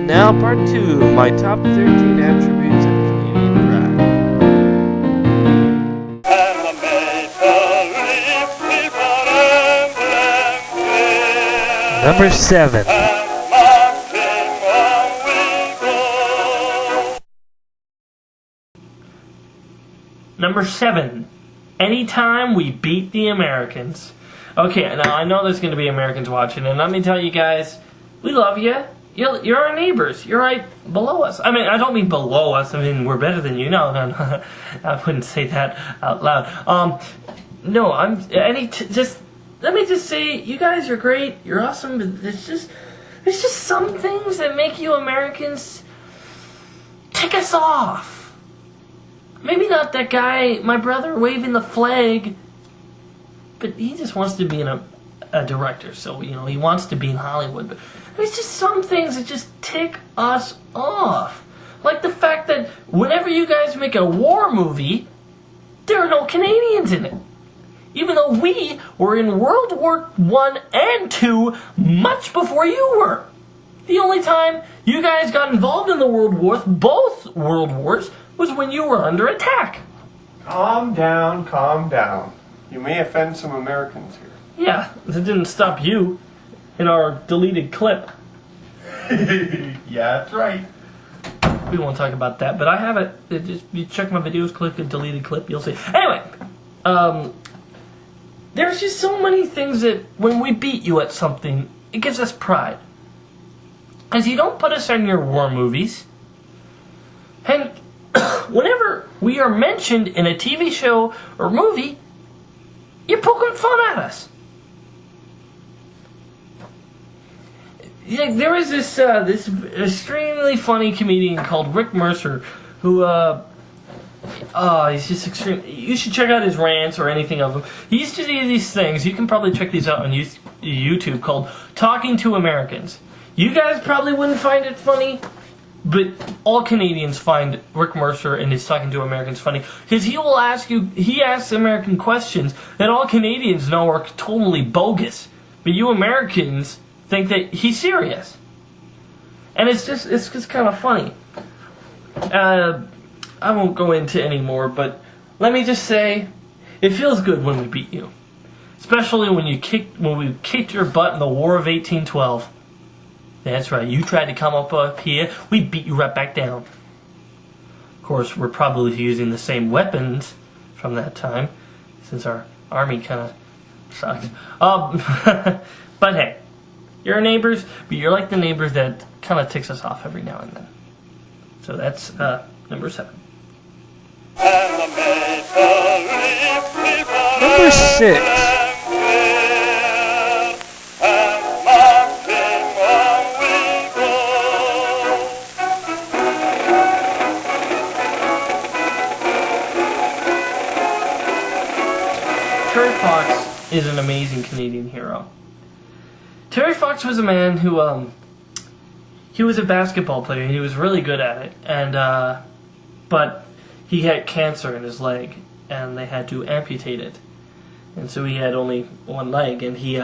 now part 2 of my top 13 attributes of Canadian pride. Number 7. Number 7. Anytime we beat the Americans. Okay, now I know there's going to be Americans watching, and let me tell you guys, we love you. You're our neighbors. You're right below us. I mean, I don't mean below us. I mean, we're better than you. No, I wouldn't say that out loud. No, just let me just say, you guys are great. You're awesome. But there's just some things that make you Americans tick us off. Maybe not that guy, my brother, waving the flag, but he just wants to be a director. So he wants to be in Hollywood. But there's just some things that just tick us off. Like the fact that whenever you guys make a war movie, there are no Canadians in it. Even though we were in World War I and II much before you were. The only time you guys got involved in the both World Wars, was when you were under attack. Calm down, calm down. You may offend some Americans here. Yeah, that didn't stop you in our deleted clip. Yeah, that's right. We won't talk about that, but I have it. Just you check my videos, click the deleted clip, you'll see. Anyway, there's just so many things that when we beat you at something, it gives us pride. Because you don't put us in your war movies. And whenever we are mentioned in a TV show or movie, you're poking fun at us. Yeah, there is this extremely funny comedian called Rick Mercer, who he's just extreme. You should check out his rants or anything of him. He used to do these things. You can probably check these out on YouTube called Talking to Americans. You guys probably wouldn't find it funny, but all Canadians find Rick Mercer and his Talking to Americans funny because he asks American questions that all Canadians know are totally bogus, but you Americans think that he's serious, and it's just kind of funny. I won't go into any more, but let me just say, it feels good when we beat you, especially when we kicked your butt in the War of 1812. That's right, you tried to come up here, we beat you right back down. Of course, we're probably using the same weapons from that time, since our army kind of sucks. But hey, you're our neighbors, but you're like the neighbors that kind of ticks us off every now and then. So that's number 7. Number 6. Terry Fox is an amazing Canadian hero. Terry Fox was a man who, he was a basketball player. He was really good at it, and but he had cancer in his leg, and they had to amputate it, and so he had only one leg, and he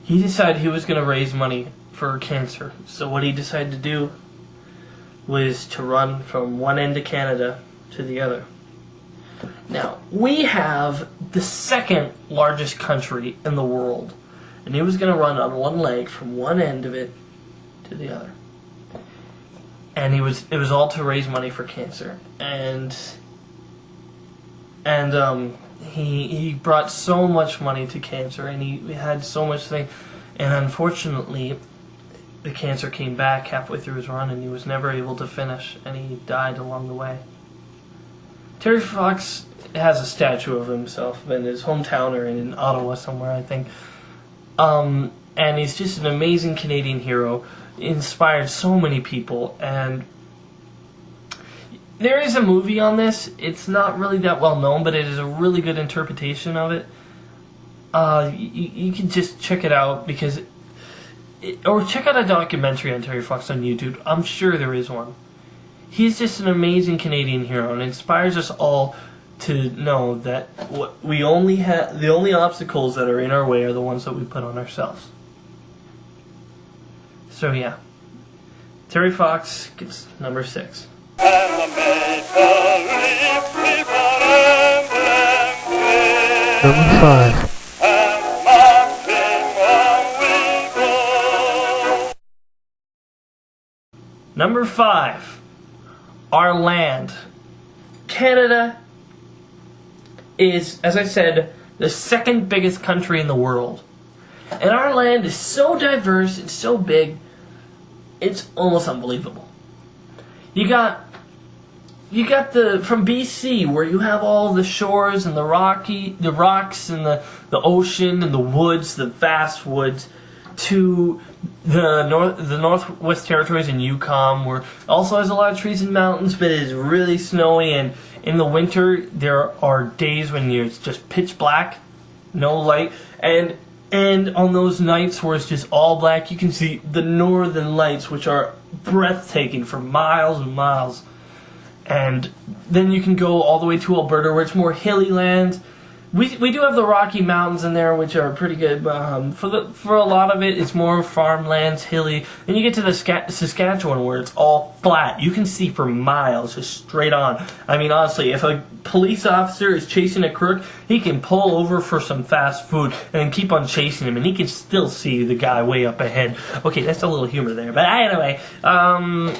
decided he was going to raise money for cancer. So what he decided to do was to run from one end of Canada to the other. Now, we have the second largest country in the world, and he was going to run on one leg from one end of it to the other. And it was all to raise money for cancer. And he brought so much money to cancer, and he had so much thing, and unfortunately the cancer came back halfway through his run, and he was never able to finish, and he died along the way. Terry Fox has a statue of himself in his hometown or in Ottawa somewhere, I think. And he's just an amazing Canadian hero. Inspired so many people, and there is a movie on this. It's not really that well known, but it is a really good interpretation of it. You can just check it out or check out a documentary on Terry Fox on YouTube. I'm sure there is one. He's just an amazing Canadian hero, and inspires us all to know that the only obstacles that are in our way are the ones that we put on ourselves. So yeah, Terry Fox gets number 6. Number 5. Number 5, Our Land. Canada is, as I said, the second biggest country in the world. And our land is so diverse, it's so big, it's almost unbelievable. You got the from BC, where you have all the shores and the rocks and the ocean and the woods, the vast woods, to the Northwest Territories and Yukon, where it also has a lot of trees and mountains, but it is really snowy, and in the winter there are days when it's just pitch black, no light, and on those nights where it's just all black, you can see the northern lights, which are breathtaking for miles and miles. And then you can go all the way to Alberta, where it's more hilly land. We do have the Rocky Mountains in there, which are pretty good. But for a lot of it, it's more farmlands, hilly. Then you get to the Saskatchewan, where it's all flat. You can see for miles, just straight on. I mean, honestly, if a police officer is chasing a crook, he can pull over for some fast food and then keep on chasing him, and he can still see the guy way up ahead. Okay, that's a little humor there. But anyway, our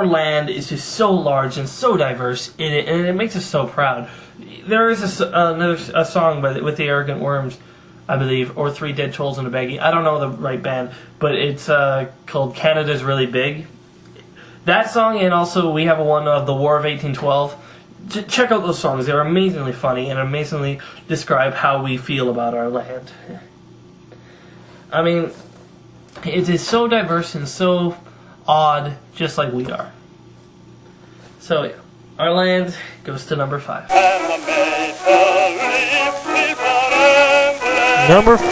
land is just so large and so diverse, and it makes us so proud. There is a song with the Arrogant Worms, I believe, or Three Dead Trolls and a Baggie. I don't know the right band, but it's called Canada's Really Big. That song, and also we have one of The War of 1812. Check out those songs. They're amazingly funny and amazingly describe how we feel about our land. I mean, it is so diverse and so odd, just like we are. So yeah, our land goes to number 5. Number 4.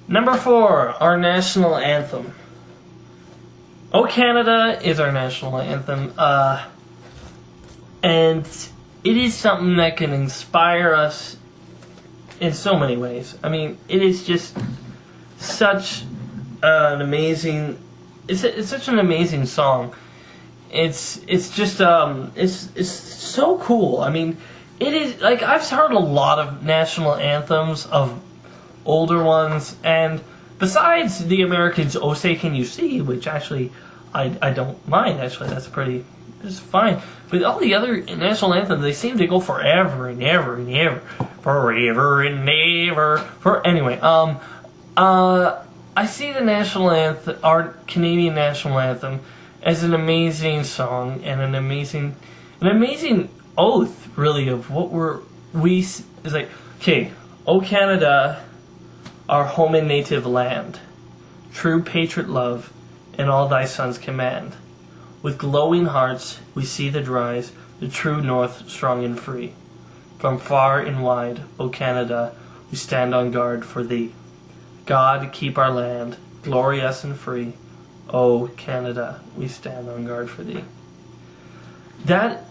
Number 4, our national anthem. "O Canada" is our national anthem, and it is something that can inspire us in so many ways. I mean, it is just such an amazing. It's such an amazing song. It's just it's so cool. I mean, it is like I've heard a lot of national anthems of older ones, and besides the Americans' "Oh Say Can You See," which actually I don't mind. Actually, it's fine. But all the other national anthems, they seem to go forever and ever and ever, forever and ever. Anyway, I see the national anthem, our Canadian national anthem, as an amazing song and an amazing oath, really, of what is like. Okay, "O Canada, our home and native land, true patriot love, and all thy sons command. With glowing hearts we see thee rise, the true north strong and free. From far and wide, O Canada, we stand on guard for thee. God keep our land, glorious and free. O Canada, we stand on guard for thee." That,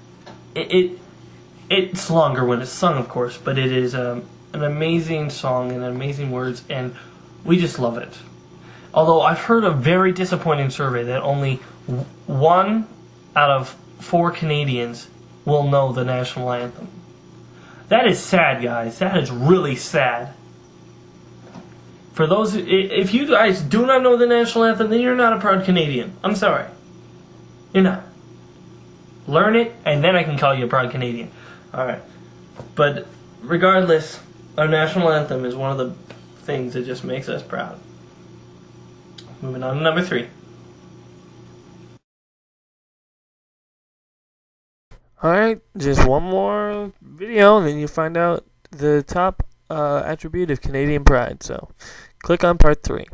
it's longer when it's sung, of course, but it is an amazing song and amazing words, and we just love it. Although I've heard a very disappointing survey that only 1 out of 4 Canadians will know the national anthem. That is sad, guys. That is really sad. For those, if you guys do not know the national anthem, then you're not a proud Canadian. I'm sorry. You're not. Learn it, and then I can call you a proud Canadian. Alright. But regardless, our national anthem is one of the things that just makes us proud. Moving on to number 3. Alright, just one more video and then you find out the top attribute of Canadian pride. So, click on part 3.